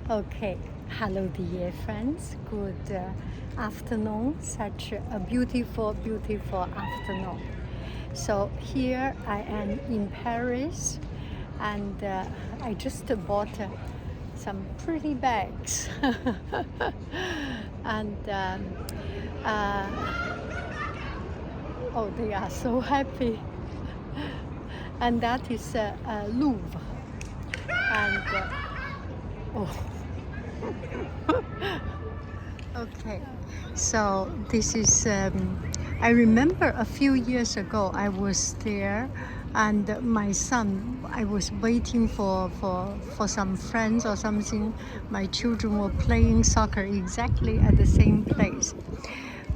Okay, hello dear friends, good afternoon, such a beautiful, beautiful afternoon. So here I am in Paris and I just bought some pretty bags and uh, oh, they are so happy. And that is Louvre and oh. Okay, so this is, I remember a few years ago I was there and my son, I was waiting for some friends or something. My children were playing soccer exactly at the same place.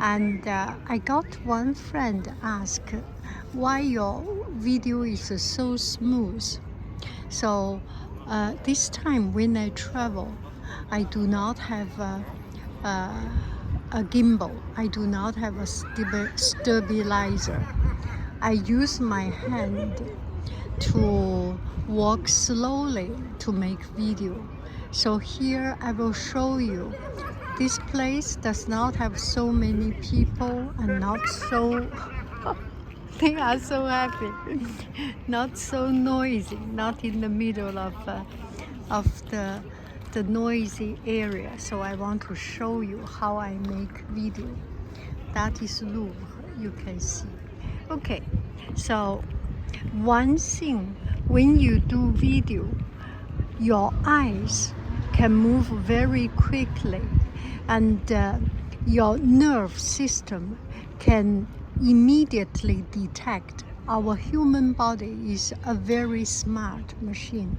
And I got one friend ask why your video is so smooth. So this time when I travel, I do not have a gimbal. I do not have a stabilizer. I use my hand to walk slowly to make video. So here I will show you. This place does not have so many people and not so they are so happy. Not so noisy, not in the middle of the noisy area. So I want to show you how I make video. That is Louvre, you can see. Okay, so one thing, when you do video, your eyes can move very quickly and your nerve system can immediately detect. Our human body is a very smart machine,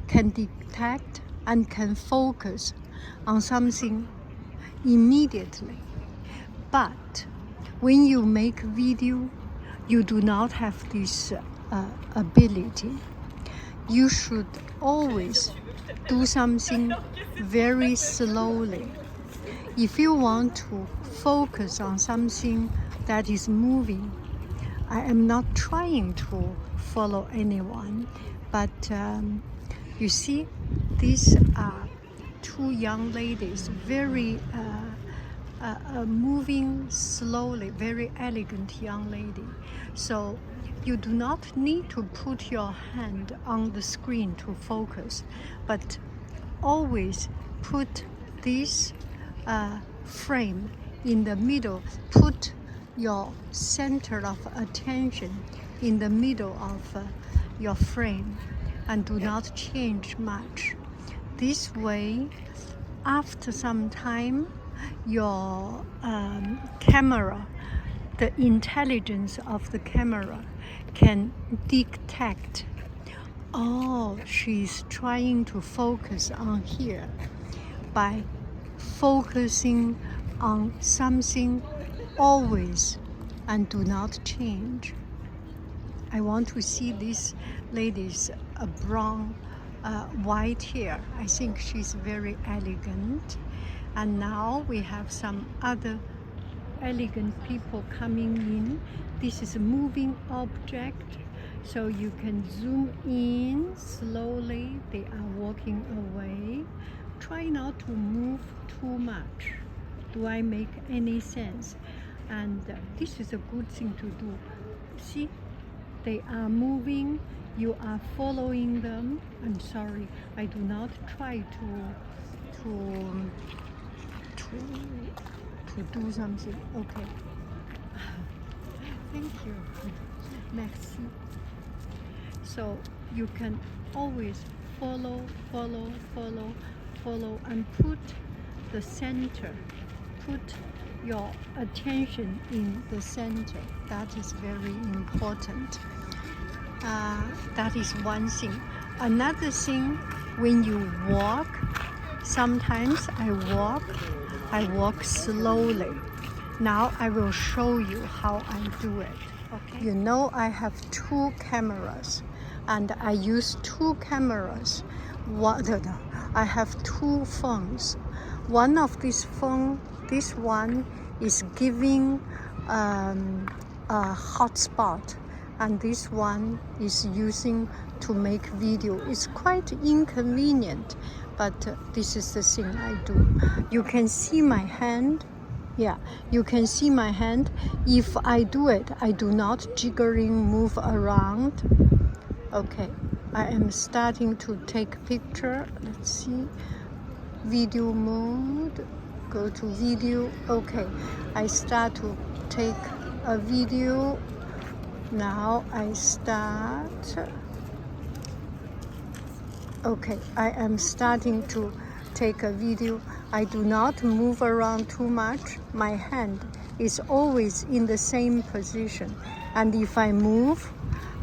can detect and can focus on something immediately. But when you make video, you do not have this ability. You should always do something very slowly. If you want to focus on something that is moving, I am not trying to follow anyone, but you see, these are two young ladies, very moving slowly, very elegant young lady. So you do not need to put your hand on the screen to focus, but always put this frame in the middle, put your center of attention in the middle of your frame and do not change much. This way, after some time, your camera, the intelligence of the camera can detect, oh, she's trying to focus on here, by focusing on something always and do not change. I want to see this lady's brown, white hair. I think she's very elegant. And now we have some other elegant people coming in. This is a moving object, so you can zoom in slowly. They are walking away. Try not to move too much. Do I make any sense? And this is a good thing to do. See, they are moving. You are following them. I'm sorry, I do not try to do something. Okay. Thank you. Merci. So you can always follow, and put the center. Put your attention in the center. That is very important. That is one thing. Another thing, when you walk, sometimes I walk slowly. Now I will show you how I do it. Okay. You know, I have two cameras and I use two cameras. I have two phones. One of these phone, this one is giving a hotspot, and this one is using to make video. It's quite inconvenient, but this is the thing I do. You can see my hand. Yeah, you can see my hand. If I do it, I do not jiggering move around. Okay, I am starting to take picture. Let's see, video mode, go to video. Okay, I start to take a video. Now I start. Okay, I am starting to take a video. I do not move around too much. My hand is always in the same position. And if I move,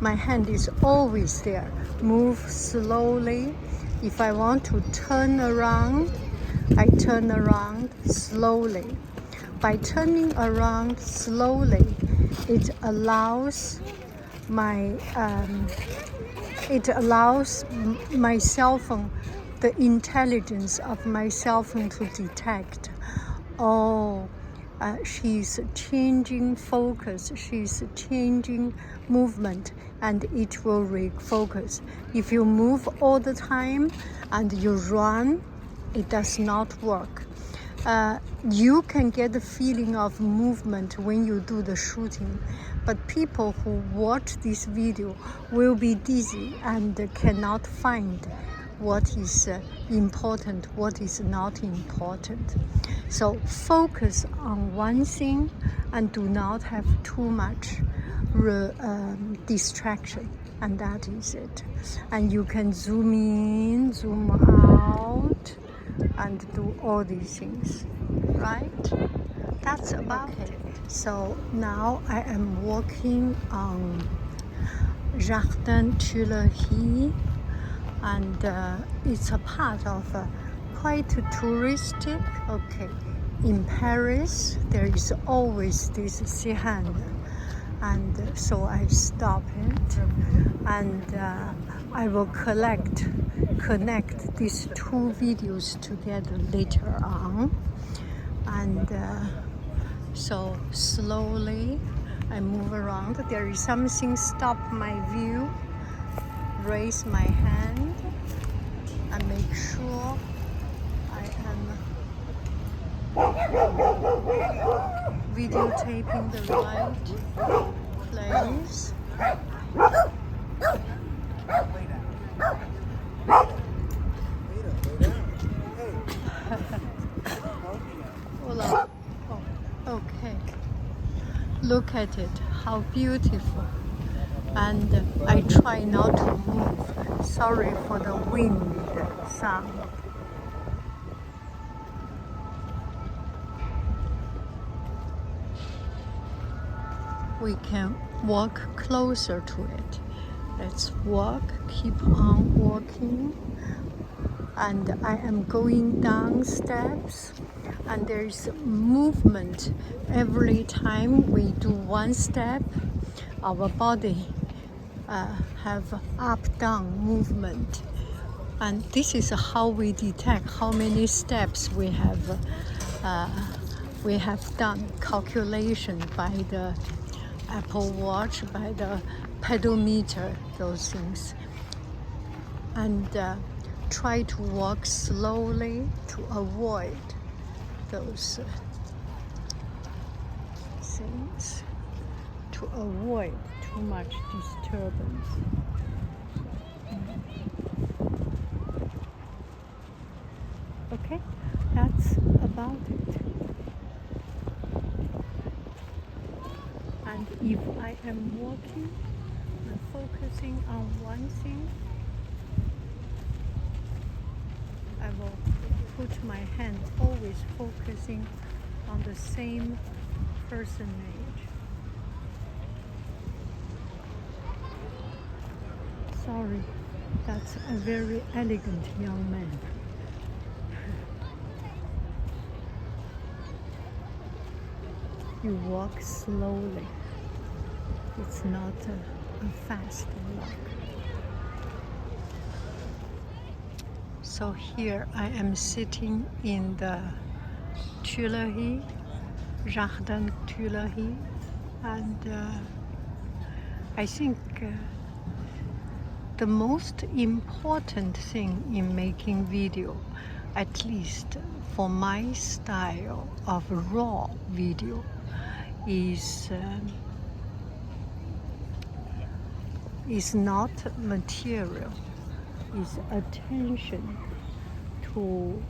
my hand is always there. Move slowly. If I want to turn around, I turn around slowly. By turning around slowly, it allows my my cell phone, the intelligence of my cell phone to detect, she's changing focus, she's changing movement, and it will refocus. If you move all the time and you run, it does not work. You can get the feeling of movement when you do the shooting, but people who watch this video will be dizzy and cannot find what is important, what is not important. So focus on one thing and do not have too much distraction, and that is it. And you can zoom in, zoom out, and do all these things, right? That's about it. So now I am walking on Jardin Tuileries, and it's a part of quite touristic. Okay, in Paris there is always this sirène, and so I stop it, and I will connect these two videos together later on. And so slowly I move around. There is something stop my view. Raise my hand and make sure I am videotaping the right place. Oh, okay. Look at it, how beautiful. And I try not to move. Sorry for the wind sound. We can walk closer to it. Let's walk, keep on walking. And I am going down steps, and there is movement. Every time we do one step, our body have up-down movement. And this is how we detect how many steps we have done. Calculation by the Apple Watch, by the pedometer, those things. And try to walk slowly to avoid those things, to avoid too much disturbance. Okay, that's about it. And if I am walking and focusing on one thing, I will put my hand always focusing on the same personage. Sorry, that's a very elegant young man. You walk slowly. It's not a fast walk. So here I am sitting in the Tuileries, Jardin Tuileries, and I think The most important thing in making video, at least for my style of raw video, is not material, is attention to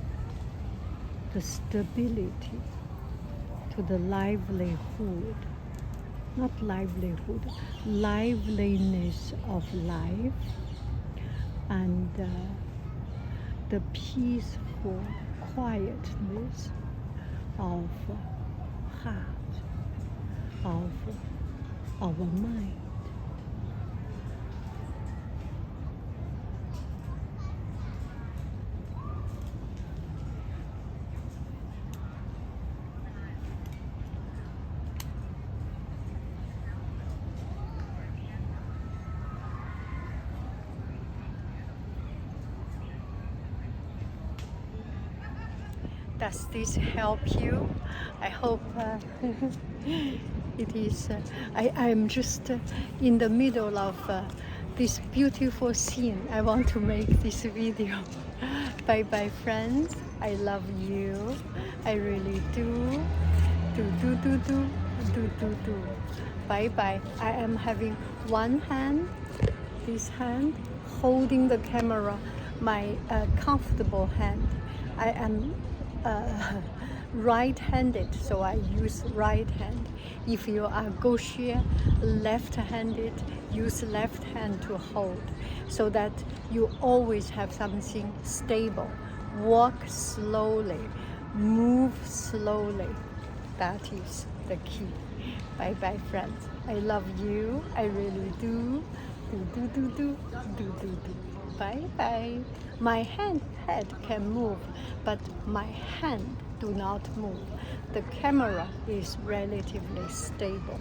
the stability, to the livelihood, not livelihood, liveliness of life, and the peaceful quietness of heart, of our mind. Does this help you? I hope it is. I'm just in the middle of this beautiful scene. I want to make this video. Bye bye, friends. I love you. I really do. Do. Bye bye. I am having one hand, this hand, holding the camera, my comfortable hand. I am right-handed, so I use right hand. If you are gaucher, left-handed, use left hand to hold, so that you always have something stable. Walk slowly, move slowly. That is the key. Bye bye, friends. I love you. I really do. Do. Bye bye. My head can move, but my hand do not move. The camera is relatively stable.